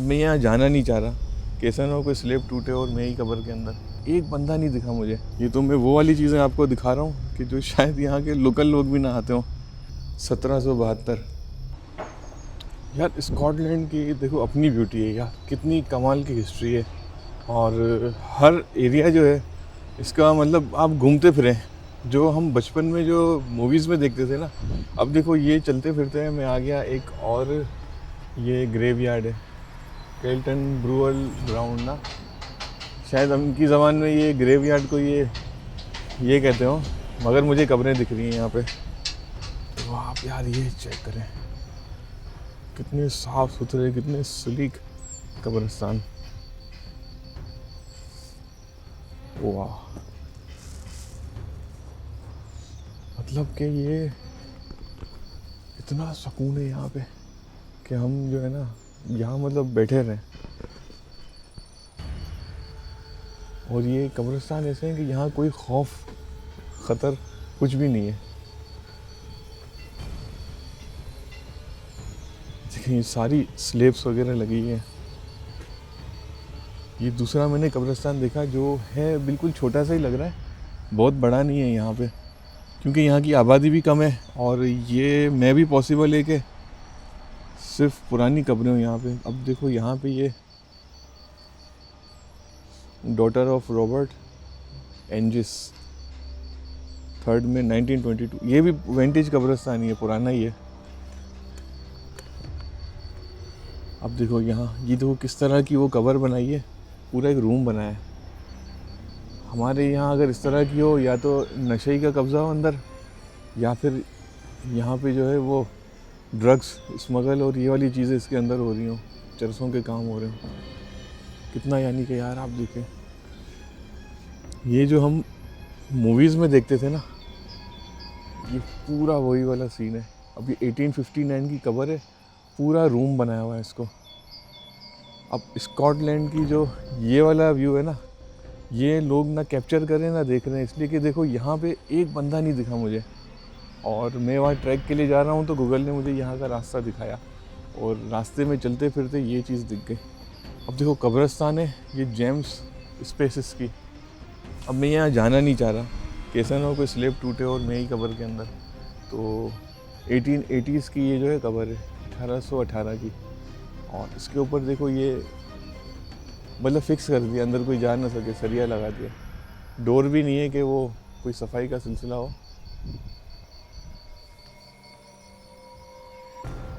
मैं यहाँ जाना नहीं चाह रहा। कैसा ना हो कोई स्लेब टूटे और मैं ही कब्र के अंदर। एक बंदा नहीं दिखा मुझे। ये तो मैं वो वाली चीज़ें आपको दिखा रहा हूँ कि जो शायद यहाँ के लोकल लोग भी ना आते हों। 1772। यार स्कॉटलैंड की देखो अपनी ब्यूटी है यार, कितनी कमाल की हिस्ट्री है। और हर एरिया जो है इसका मतलब आप घूमते फिरें, जो हम बचपन में जो मूवीज़ में देखते थे ना, अब देखो ये चलते फिरते हैं मैं आ गया एक और ये ग्रेव यार्ड है, केल्टन ब्रूअल ग्राउंड ना, शायद उनकी ज़बान में ये ग्रेव यार्ड को ये कहते हो, मगर मुझे कब्रें दिख रही हैं यहाँ पे। तो आप यार ये चेक करें, कितने साफ़ सुथरे, कितने सलीक कब्रिस्तान। वाह, मतलब कि ये इतना सुकून है यहाँ पे कि हम जो है ना यहाँ मतलब बैठे रहें। और ये कब्रिस्तान ऐसे हैं कि यहाँ कोई खौफ ख़तर कुछ भी नहीं है। देखिए ये सारी स्लेब्स वगैरह लगी हैं। ये दूसरा मैंने कब्रिस्तान देखा जो है बिल्कुल छोटा सा ही लग रहा है, बहुत बड़ा नहीं है यहाँ पे, क्योंकि यहाँ की आबादी भी कम है। और ये मैं भी पॉसिबल है कि सिर्फ पुरानी कब्रें हो यहाँ पे। अब देखो यहाँ पे ये डॉटर ऑफ रॉबर्ट एंजिस, 3rd में 1922, ये भी विंटेज कब्रिस्तान ही है, पुराना ही है। अब देखो यहाँ ये देखो किस तरह की वो कब्र बनाई है, पूरा एक रूम बनाया है। हमारे यहाँ अगर इस तरह की हो, या तो नशे का कब्ज़ा हो अंदर, या फिर यहाँ पे जो है वो ड्रग्स स्मगल और ये वाली चीज़ें इसके अंदर हो रही हों, चरसों के काम हो रहे हों। कितना यानी कि यार आप देखें, ये जो हम मूवीज़ में देखते थे ना, ये पूरा वही वाला सीन है। अब ये 1859 की कब्र है, पूरा रूम बनाया हुआ है इसको। अब स्कॉटलैंड की जो ये वाला व्यू है ना, ये लोग ना कैप्चर करें ना देख रहे हैं, इसलिए कि देखो यहाँ पे एक बंदा नहीं दिखा मुझे। और मैं वहाँ ट्रैक के लिए जा रहा हूँ तो गूगल ने मुझे यहाँ का रास्ता दिखाया, और रास्ते में चलते फिरते ये चीज़ दिख गई। अब देखो कब्रिस्तान है ये जेम्स स्पेसिस की। अब मैं यहाँ जाना नहीं चाह रहा, कैसा ना हो कोई स्लेब टूटे और मैं ही कब्र के अंदर। तो 1880s की ये जो है कब्र है, 1818 की। और इसके ऊपर देखो ये मतलब फिक्स कर दिया, अंदर कोई जा ना सके, सरिया लगा दिया। डोर भी नहीं है कि वो कोई सफाई का सिलसिला हो,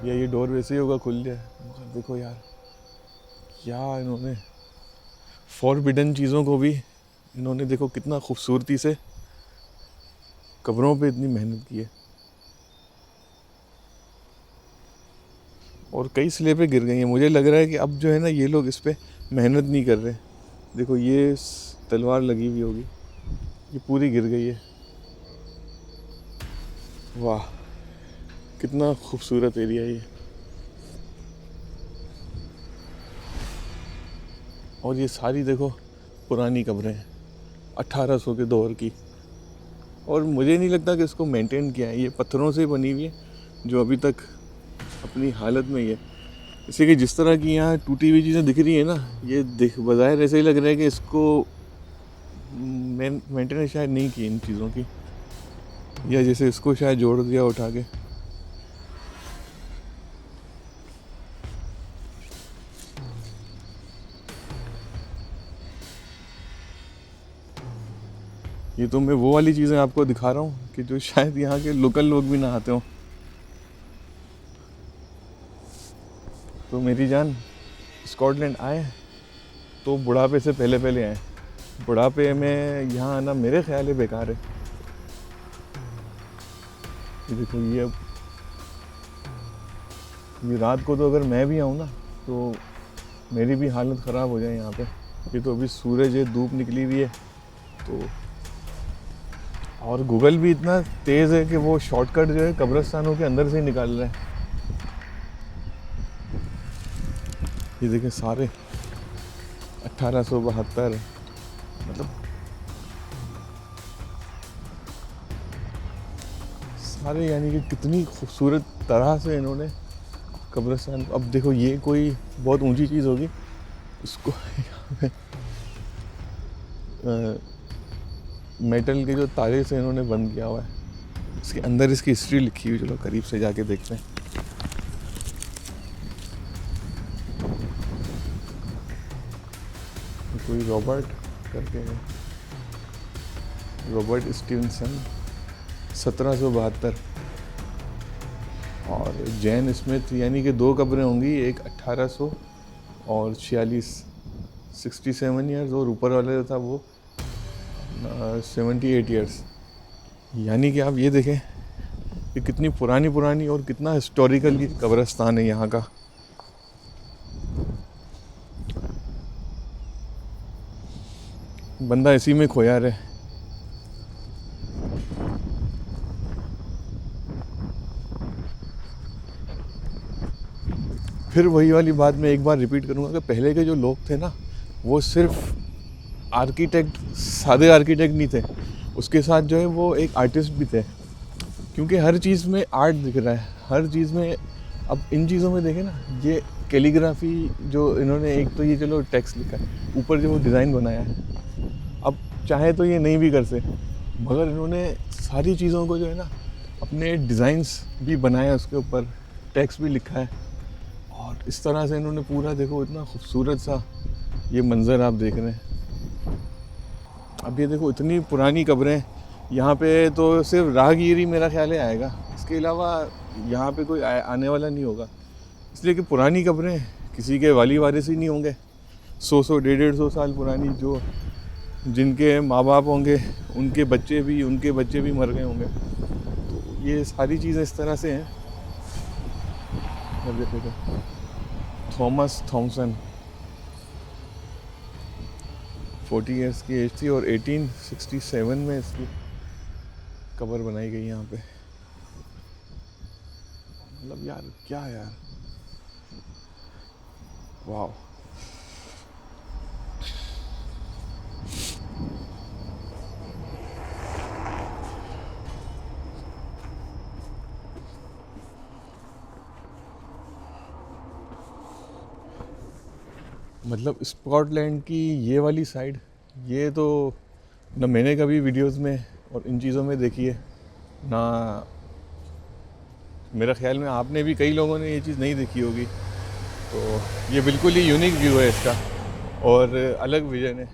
या ये डोर वैसे ही होगा खुल जाए। मगर देखो यार क्या इन्होंने फॉरबिडन चीज़ों को भी इन्होंने देखो कितना खूबसूरती से कब्रों पे इतनी मेहनत की है। और कई स्लेबें गिर गई हैं, मुझे लग रहा है कि अब जो है ना ये लोग इस पर मेहनत नहीं कर रहे। देखो ये तलवार लगी हुई होगी, ये पूरी गिर गई है। वाह कितना खूबसूरत एरिया है ये। और ये सारी देखो पुरानी कब्रें हैं 1800 के दौर की। और मुझे नहीं लगता कि इसको मेंटेन किया है, ये पत्थरों से बनी हुई है जो अभी तक अपनी हालत में ही है। इसलिए कि जिस तरह की यहाँ टूटी हुई चीज़ें दिख रही है ना, ये दिख बज़ाहिर ऐसे ही लग रहा है कि इसको मेंटेनेंस शायद नहीं की इन चीज़ों की, या जैसे इसको शायद जोड़ दिया उठा के। ये तो मैं वो वाली चीज़ें आपको दिखा रहा हूँ कि जो शायद यहाँ के लोकल लोग भी ना आते हों। तो मेरी जान स्कॉटलैंड आए तो बुढ़ापे से पहले पहले आए। बुढ़ापे में यहाँ आना मेरे ख्याल है बेकार है। ये देखो ये अब ये रात को तो अगर मैं भी आऊँ ना तो मेरी भी हालत ख़राब हो जाए यहाँ पे। ये तो अभी सूरज है, धूप निकली हुई है तो, और गूगल भी इतना तेज़ है कि वो शॉर्टकट जो है कब्रिस्तानों के अंदर से ही निकाल रहा है। ये देखें सारे 1872, मतलब सारे, यानी कि कितनी खूबसूरत तरह से इन्होंने कब्रिस्तान। अब देखो ये कोई बहुत ऊंची चीज़ होगी, इसको मेटल के जो तारे से इन्होंने बंद किया हुआ है। इसके अंदर इसकी हिस्ट्री लिखी हुई, चलो करीब से जाके देखते हैं। कोई रॉबर्ट करके है, रॉबर्ट स्टीवनसन 1772, और जैन स्मिथ, यानी कि 2 कब्रें होंगी, एक 1800 और 46 67 ईयर्स, और ऊपर वाले जो था वो 78 ईयर्स। यानी कि आप ये देखें कि कितनी पुरानी और कितना हिस्टोरिकल ये कब्रिस्तान है यहाँ का। बंदा इसी में खोया रहे। फिर वही वाली बात मैं एक बार रिपीट करूँगा कि पहले के जो लोग थे ना, वो सिर्फ आर्किटेक्ट, सादे आर्किटेक्ट नहीं थे, उसके साथ जो है वो एक आर्टिस्ट भी थे, क्योंकि हर चीज़ में आर्ट दिख रहा है, हर चीज़ में। अब इन चीज़ों में देखें ना, ये कैलीग्राफी जो इन्होंने, एक तो ये चलो टेक्स्ट लिखा है, ऊपर जो वो डिज़ाइन बनाया है, अब चाहे तो ये नहीं भी कर सकते, मगर इन्होंने सारी चीज़ों को जो है ना अपने डिज़ाइंस भी बनाए, उसके ऊपर टेक्स्ट भी लिखा है, और इस तरह से इन्होंने पूरा, देखो इतना खूबसूरत सा ये मंज़र आप देख रहे हैं। अब ये देखो इतनी पुरानी कब्रें, यहाँ पे तो सिर्फ राहगीर ही मेरा ख्याल है आएगा, इसके अलावा यहाँ पे कोई आने वाला नहीं होगा, इसलिए कि पुरानी कब्रें किसी के वाली वारिस ही नहीं होंगे, 100 150 साल पुरानी, जो जिनके माँ बाप होंगे उनके बच्चे भी मर गए होंगे। तो ये सारी चीज़ें इस तरह से हैं। अब देखो थॉमस थॉमसन 40 ईयर्स की एज थी, और 1867 में इसकी कब्र बनाई गई यहाँ पे। मतलब यार क्या यार, वाह। मतलब स्कॉटलैंड की ये वाली साइड, ये तो ना मैंने कभी वीडियोस में और इन चीज़ों में देखी है, ना मेरा ख्याल में आपने भी, कई लोगों ने ये चीज़ नहीं देखी होगी। तो ये बिल्कुल ही यूनिक व्यू है इसका, और अलग विजन है।